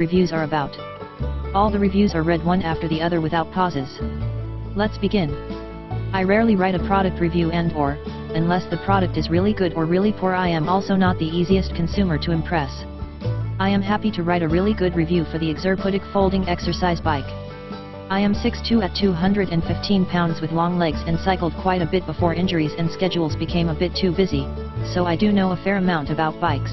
reviews are about. All the reviews are read one after the other without pauses. Let's begin. I rarely write a product review and/or, unless the product is really good or really poor. I am also not the easiest consumer to impress. I am happy to write a really good review for the Exerpeutic folding exercise bike. I am 6'2" at 215 pounds with long legs and cycled quite a bit before injuries and schedules became a bit too busy, so I do know a fair amount about bikes.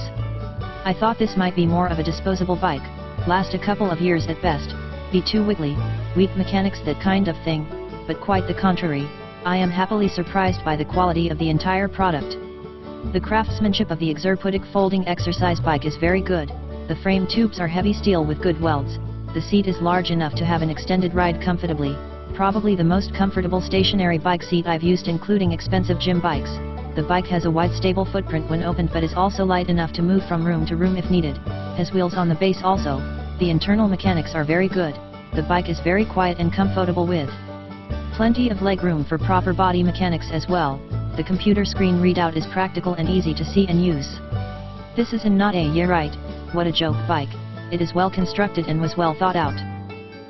I thought this might be more of a disposable bike, last a couple of years at best, be too wiggly, weak mechanics, that kind of thing, but quite the contrary. I am happily surprised by the quality of the entire product. The craftsmanship of the Exerpeutic folding exercise bike is very good. The frame tubes are heavy steel with good welds. The seat is large enough to have an extended ride comfortably, probably the most comfortable stationary bike seat I've used, including expensive gym bikes. The bike has a wide stable footprint when opened, but is also light enough to move from room to room if needed. Has wheels on the base also. The internal mechanics are very good. The bike is very quiet and comfortable with plenty of leg room for proper body mechanics as well. The computer screen readout is practical and easy to see and use. This is not a yeah right, what a joke bike. It is well constructed and was well thought out.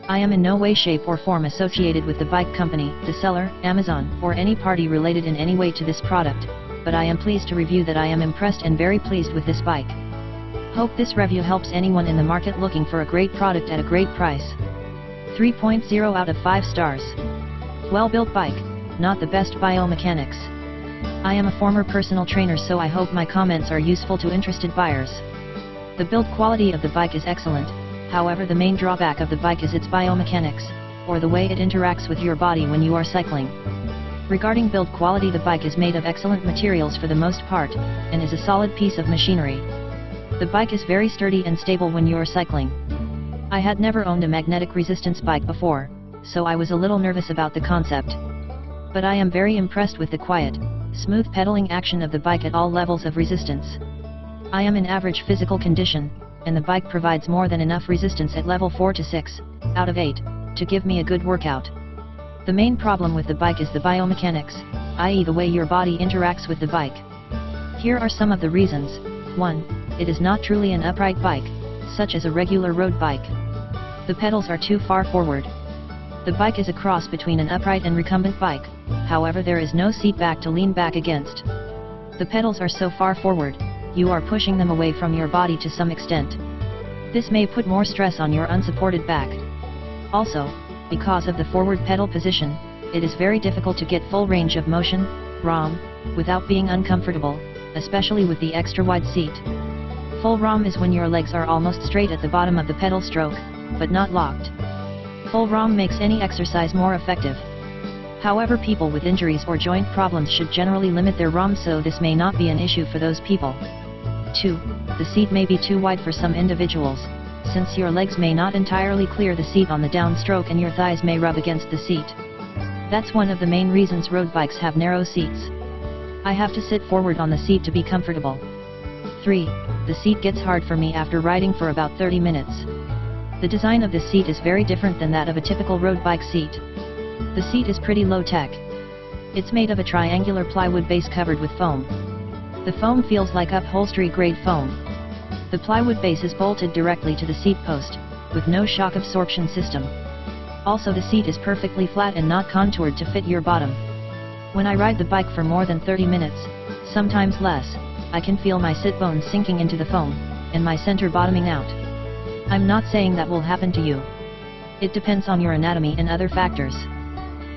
I am in no way, shape or form associated with the bike company, the seller, Amazon, or any party related in any way to this product, but I am pleased to review that I am impressed and very pleased with this bike. Hope this review helps anyone in the market looking for a great product at a great price. 3.0 out of 5 stars. Well-built bike, not the best biomechanics. I am a former personal trainer, so I hope my comments are useful to interested buyers. The build quality of the bike is excellent, however the main drawback of the bike is its biomechanics, or the way it interacts with your body when you are cycling. Regarding build quality, the bike is made of excellent materials for the most part, and is a solid piece of machinery. The bike is very sturdy and stable when you are cycling. I had never owned a magnetic resistance bike before, so I was a little nervous about the concept. But I am very impressed with the quiet, smooth pedaling action of the bike at all levels of resistance. I am in average physical condition, and the bike provides more than enough resistance at level 4 to 6, out of 8, to give me a good workout. The main problem with the bike is the biomechanics, i.e. the way your body interacts with the bike. Here are some of the reasons. 1. It is not truly an upright bike, such as a regular road bike. The pedals are too far forward. The bike is a cross between an upright and recumbent bike, however there is no seat back to lean back against. The pedals are so far forward, you are pushing them away from your body to some extent. This may put more stress on your unsupported back. Also, because of the forward pedal position, it is very difficult to get full range of motion, ROM, without being uncomfortable, especially with the extra wide seat. Full ROM is when your legs are almost straight at the bottom of the pedal stroke, but not locked. Full ROM makes any exercise more effective. However, people with injuries or joint problems should generally limit their ROM, so this may not be an issue for those people. 2. The seat may be too wide for some individuals, since your legs may not entirely clear the seat on the downstroke and your thighs may rub against the seat. That's one of the main reasons road bikes have narrow seats. I have to sit forward on the seat to be comfortable. 3. The seat gets hard for me after riding for about 30 minutes. The design of this seat is very different than that of a typical road bike seat. The seat is pretty low tech. It's made of a triangular plywood base covered with foam. The foam feels like upholstery grade foam. The plywood base is bolted directly to the seat post, with no shock absorption system. Also, the seat is perfectly flat and not contoured to fit your bottom. When I ride the bike for more than 30 minutes, sometimes less, I can feel my sit bones sinking into the foam, and my center bottoming out. I'm not saying that will happen to you. It depends on your anatomy and other factors.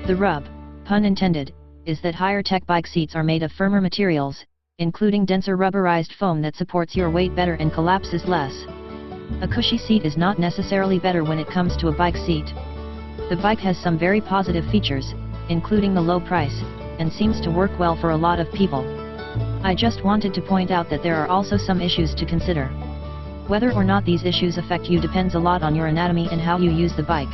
The rub, pun intended, is that higher tech bike seats are made of firmer materials, including denser rubberized foam that supports your weight better and collapses less. A cushy seat is not necessarily better when it comes to a bike seat. The bike has some very positive features, including the low price, and seems to work well for a lot of people. I just wanted to point out that there are also some issues to consider. Whether or not these issues affect you depends a lot on your anatomy and how you use the bike.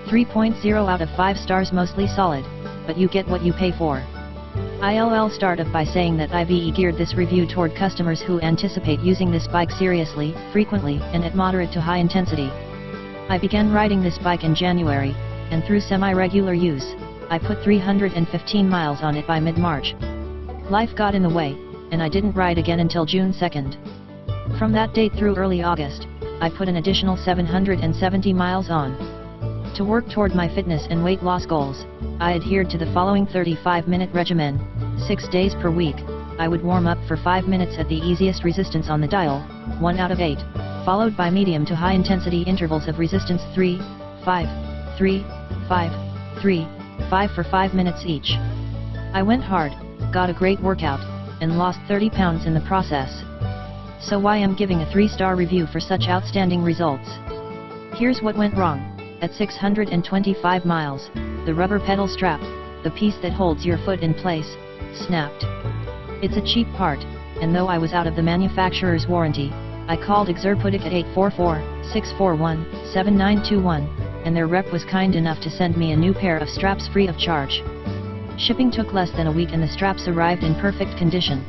3.0 out of 5 stars, mostly solid, but you get what you pay for. I'll start off by saying that I've geared this review toward customers who anticipate using this bike seriously, frequently, and at moderate to high intensity. I began riding this bike in January, and through semi-regular use, I put 315 miles on it by mid-March. Life got in the way, and I didn't ride again until June 2nd. From that date through early August, I put an additional 770 miles on. To work toward my fitness and weight loss goals, I adhered to the following 35-minute regimen, 6 days per week. I would warm up for 5 minutes at the easiest resistance on the dial, 1 out of 8, followed by medium to high intensity intervals of resistance 3, 5, 3, 5, 3, 5 for 5 minutes each. I went hard, got a great workout, and lost 30 pounds in the process. So why I'm giving a 3-star review for such outstanding results? Here's what went wrong. At 625 miles, the rubber pedal strap, the piece that holds your foot in place, snapped. It's a cheap part, and though I was out of the manufacturer's warranty, I called Exerpeutic at 844-641-7921, and their rep was kind enough to send me a new pair of straps free of charge. Shipping took less than a week and the straps arrived in perfect condition.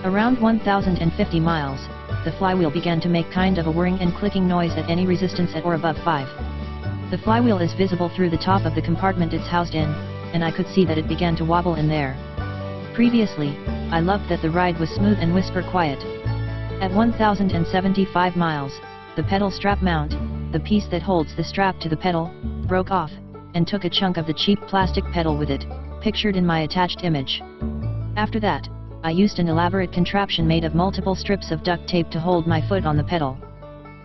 Around 1,050 miles, the flywheel began to make kind of a whirring and clicking noise at any resistance at or above 5. The flywheel is visible through the top of the compartment it's housed in, and I could see that it began to wobble in there. Previously, I loved that the ride was smooth and whisper quiet. At 1,075 miles, the pedal strap mount, the piece that holds the strap to the pedal, broke off, and took a chunk of the cheap plastic pedal with it, pictured in my attached image. After that, I used an elaborate contraption made of multiple strips of duct tape to hold my foot on the pedal.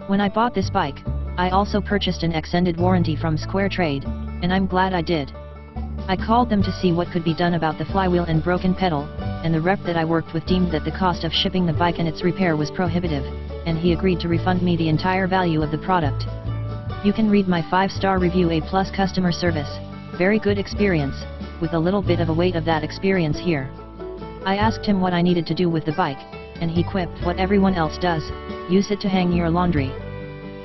When I bought this bike, I also purchased an extended warranty from Square Trade, and I'm glad I did. I called them to see what could be done about the flywheel and broken pedal, and the rep that I worked with deemed that the cost of shipping the bike and its repair was prohibitive, and he agreed to refund me the entire value of the product. You can read my 5-star review. A+ customer service, very good experience, with a little bit of a weight of that experience here. I asked him what I needed to do with the bike, and he quipped what everyone else does, use it to hang your laundry.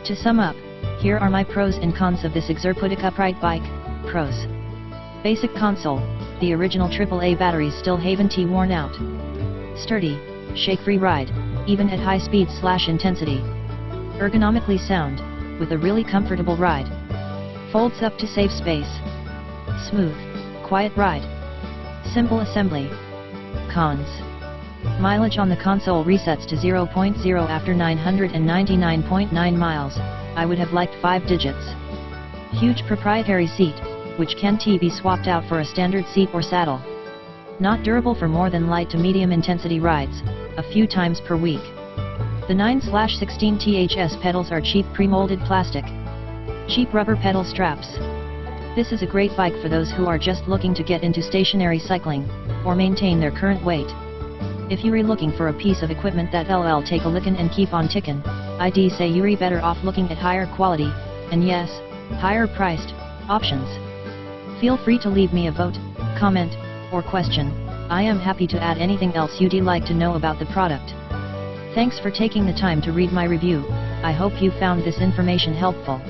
To sum up, here are my pros and cons of this Exerpeutic upright bike. Pros. Basic console, the original AAA batteries still haven't worn out. Sturdy, shake-free ride, even at high speed/intensity. Ergonomically sound, with a really comfortable ride. Folds up to save space. Smooth, quiet ride. Simple assembly. Cons. Mileage on the console resets to 0.0 after 999.9 miles, I would have liked 5 digits. Huge proprietary seat, which can't be swapped out for a standard seat or saddle. Not durable for more than light to medium intensity rides, a few times per week. The 9/16 THS pedals are cheap pre-molded plastic. Cheap rubber pedal straps. This is a great bike for those who are just looking to get into stationary cycling, or maintain their current weight. If you're looking for a piece of equipment that'll take a lickin' and keep on tickin', I'd say you're better off looking at higher quality, and yes, higher priced, options. Feel free to leave me a vote, comment, or question. I am happy to add anything else you'd like to know about the product. Thanks for taking the time to read my review. I hope you found this information helpful.